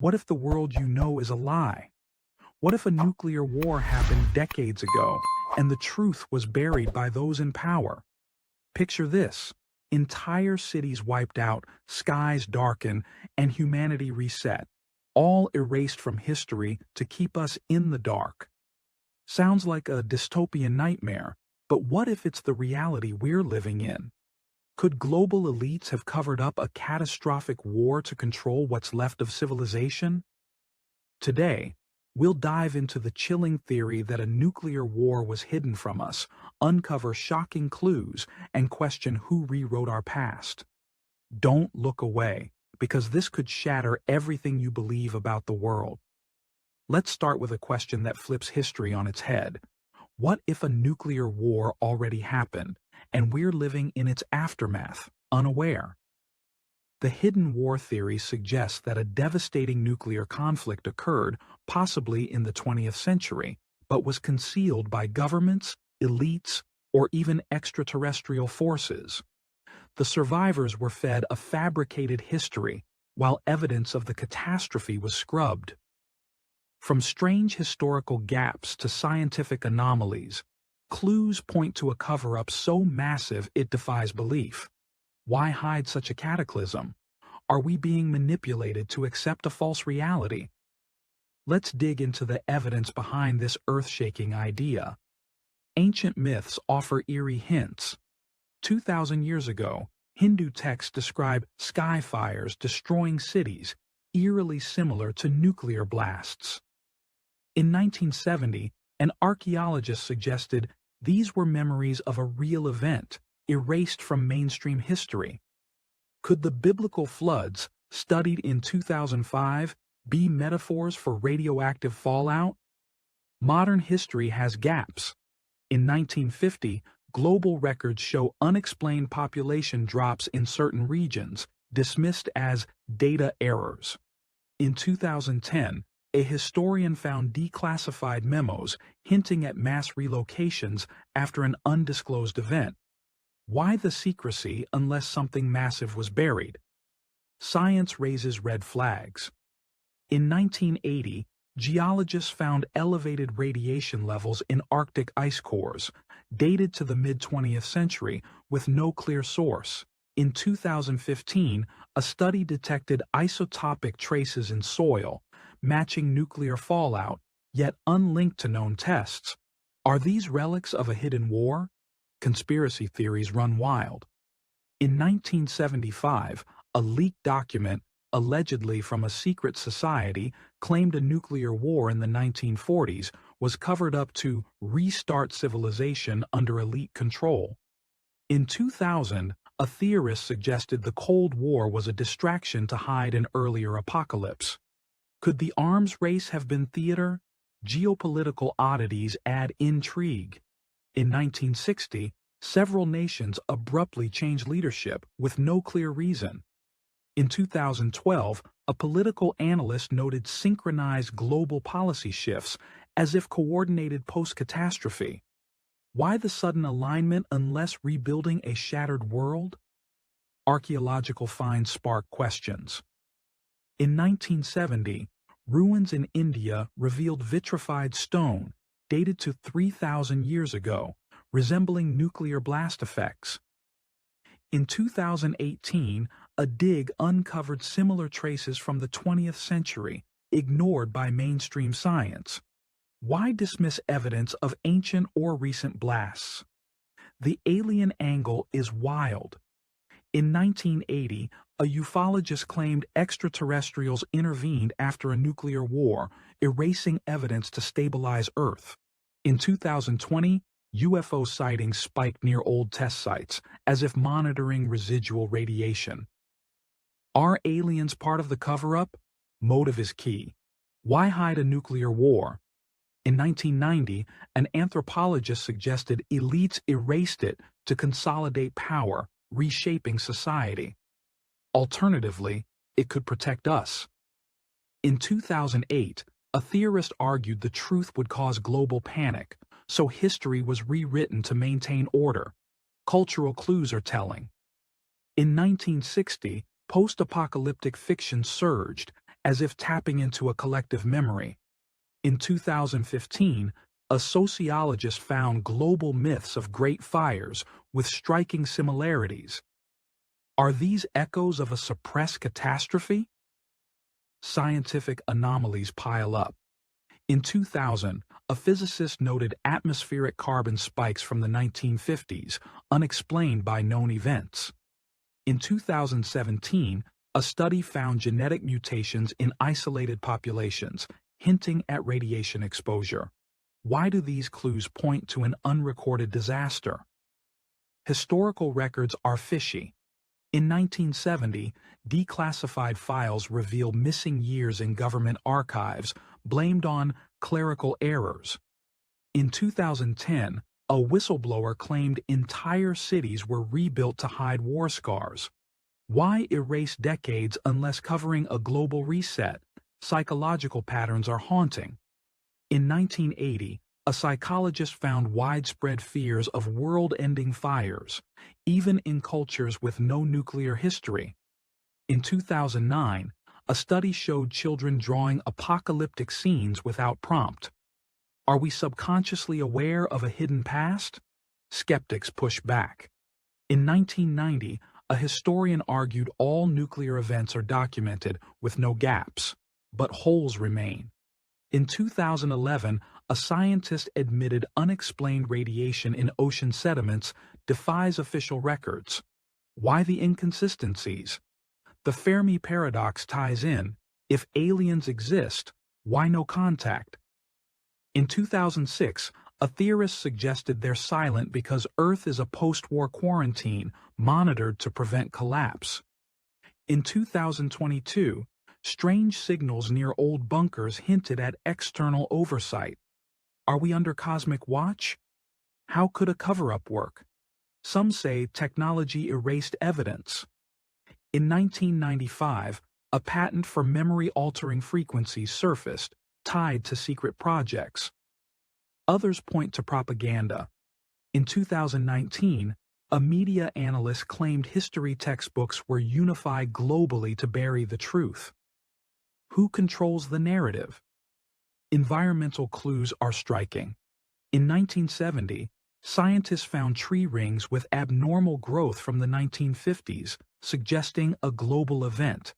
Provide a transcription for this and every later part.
What if the world you know is a lie? What if a nuclear war happened decades ago and the truth was buried by those in power? Picture this: entire cities wiped out, skies darken, and humanity reset, all erased from history to keep us in the dark. Sounds like a dystopian nightmare, but what if it's the reality we're living in? Could global elites have covered up a catastrophic war to control what's left of civilization? Today, we'll dive into the chilling theory that a nuclear war was hidden from us, uncover shocking clues, and question who rewrote our past. Don't look away, because this could shatter everything you believe about the world. Let's start with a question that flips history on its head. What if a nuclear war already happened, and we're living in its aftermath, unaware? The hidden war theory suggests that a devastating nuclear conflict occurred, possibly in the 20th century, but was concealed by governments, elites, or even extraterrestrial forces. The survivors were fed a fabricated history, while evidence of the catastrophe was scrubbed. From strange historical gaps to scientific anomalies, clues point to a cover-up so massive it defies belief. Why hide such a cataclysm? Are we being manipulated to accept a false reality? Let's dig into the evidence behind this earth-shaking idea. Ancient myths offer eerie hints. 2,000 years ago, Hindu texts describe sky fires destroying cities, eerily similar to nuclear blasts. In 1970, an archaeologist suggested these were memories of a real event, erased from mainstream history. Could the biblical floods, studied in 2005, be metaphors for radioactive fallout? Modern history has gaps. In 1950, global records show unexplained population drops in certain regions, dismissed as data errors. In 2010, a historian found declassified memos hinting at mass relocations after an undisclosed event. Why the secrecy unless something massive was buried? Science raises red flags. In 1980, geologists found elevated radiation levels in Arctic ice cores, dated to the mid-20th century, with no clear source. In 2015, a study detected isotopic traces in soil, matching nuclear fallout, yet unlinked to known tests. Are these relics of a hidden war? Conspiracy theories run wild. In 1975, a leaked document, allegedly from a secret society, claimed a nuclear war in the 1940s was covered up to restart civilization under elite control. In 2000, a theorist suggested the Cold War was a distraction to hide an earlier apocalypse. Could the arms race have been theater? Geopolitical oddities add intrigue. In 1960, several nations abruptly changed leadership with no clear reason. In 2012, a political analyst noted synchronized global policy shifts as if coordinated post-catastrophe. Why the sudden alignment unless rebuilding a shattered world? Archaeological finds spark questions. In 1970, ruins in India revealed vitrified stone dated to 3,000 years ago, resembling nuclear blast effects. In 2018, a dig uncovered similar traces from the 20th century, ignored by mainstream science. Why dismiss evidence of ancient or recent blasts? The alien angle is wild. In 1980, a ufologist claimed extraterrestrials intervened after a nuclear war, erasing evidence to stabilize Earth. In 2020, UFO sightings spiked near old test sites, as if monitoring residual radiation. Are aliens part of the cover-up? Motive is key. Why hide a nuclear war? In 1990, an anthropologist suggested elites erased it to consolidate power, reshaping society. Alternatively, it could protect us. In 2008, a theorist argued the truth would cause global panic, so history was rewritten to maintain order. Cultural clues are telling. In 1960, post-apocalyptic fiction surged, as if tapping into a collective memory. In 2015, a sociologist found global myths of great fires with striking similarities. Are these echoes of a suppressed catastrophe? Scientific anomalies pile up. In 2000, a physicist noted atmospheric carbon spikes from the 1950s, unexplained by known events. In 2017, a study found genetic mutations in isolated populations, hinting at radiation exposure. Why do these clues point to an unrecorded disaster? Historical records are fishy. In 1970, declassified files reveal missing years in government archives, blamed on clerical errors. In 2010, a whistleblower claimed entire cities were rebuilt to hide war scars. Why erase decades unless covering a global reset? Psychological patterns are haunting. In 1980, a psychologist found widespread fears of world-ending fires, even in cultures with no nuclear history. In 2009, a study showed children drawing apocalyptic scenes without prompt. Are we subconsciously aware of a hidden past? Skeptics push back. In 1990, a historian argued all nuclear events are documented with no gaps, but holes remain. In 2011, a scientist admitted unexplained radiation in ocean sediments defies official records. Why the inconsistencies? The Fermi paradox ties in. If aliens exist, why no contact? In 2006, a theorist suggested they're silent because Earth is a post-war quarantine monitored to prevent collapse. In 2022, strange signals near old bunkers hinted at external oversight. Are we under cosmic watch? How could a cover-up work? Some say technology erased evidence. In 1995, a patent for memory-altering frequencies surfaced, tied to secret projects. Others point to propaganda. In 2019, a media analyst claimed history textbooks were unified globally to bury the truth. Who controls the narrative? Environmental clues are striking. In 1970, scientists found tree rings with abnormal growth from the 1950s, suggesting a global event.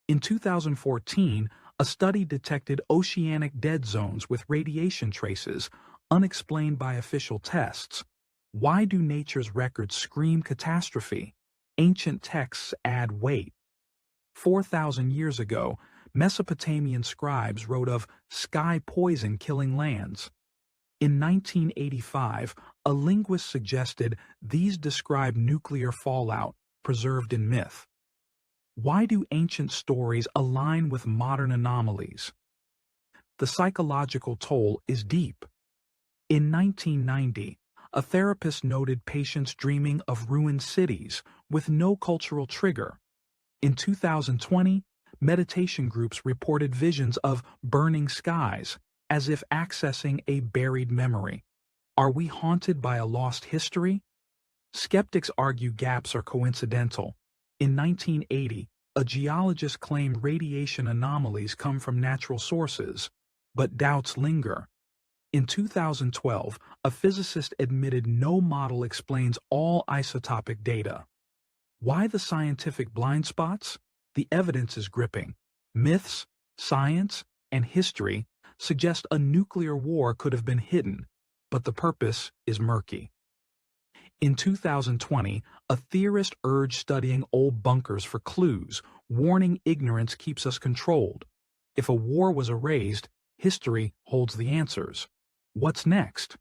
In 2014, a study detected oceanic dead zones with radiation traces, unexplained by official tests. Why do nature's records scream catastrophe? Ancient texts add weight. 4,000 years ago, Mesopotamian scribes wrote of sky poison killing lands. In 1985, a linguist suggested these describe nuclear fallout preserved in myth. Why do ancient stories align with modern anomalies? The psychological toll is deep. In 1990, a therapist noted patients dreaming of ruined cities with no cultural trigger. In 2020, meditation groups reported visions of burning skies, as if accessing a buried memory. Are we haunted by a lost history? Skeptics argue gaps are coincidental. In 1980, a geologist claimed radiation anomalies come from natural sources, but doubts linger. In 2012, a physicist admitted no model explains all isotopic data. Why the scientific blind spots? The evidence is gripping. Myths, science, and history suggest a nuclear war could have been hidden, but the purpose is murky. In 2020, a theorist urged studying old bunkers for clues, warning ignorance keeps us controlled. If a war was erased, history holds the answers. What's next?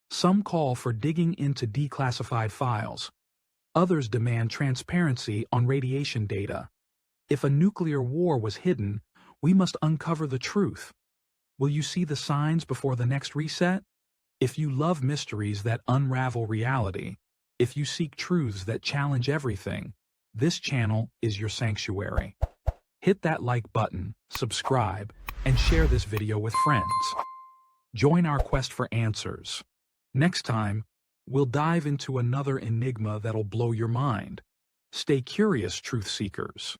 Some call for digging into declassified files. Others demand transparency on radiation data. If a nuclear war was hidden, we must uncover the truth. Will you see the signs before the next reset? If you love mysteries that unravel reality, if you seek truths that challenge everything, this channel is your sanctuary. Hit that like button, subscribe, and share this video with friends. Join our quest for answers. Next time, we'll dive into another enigma that'll blow your mind. Stay curious, truth seekers.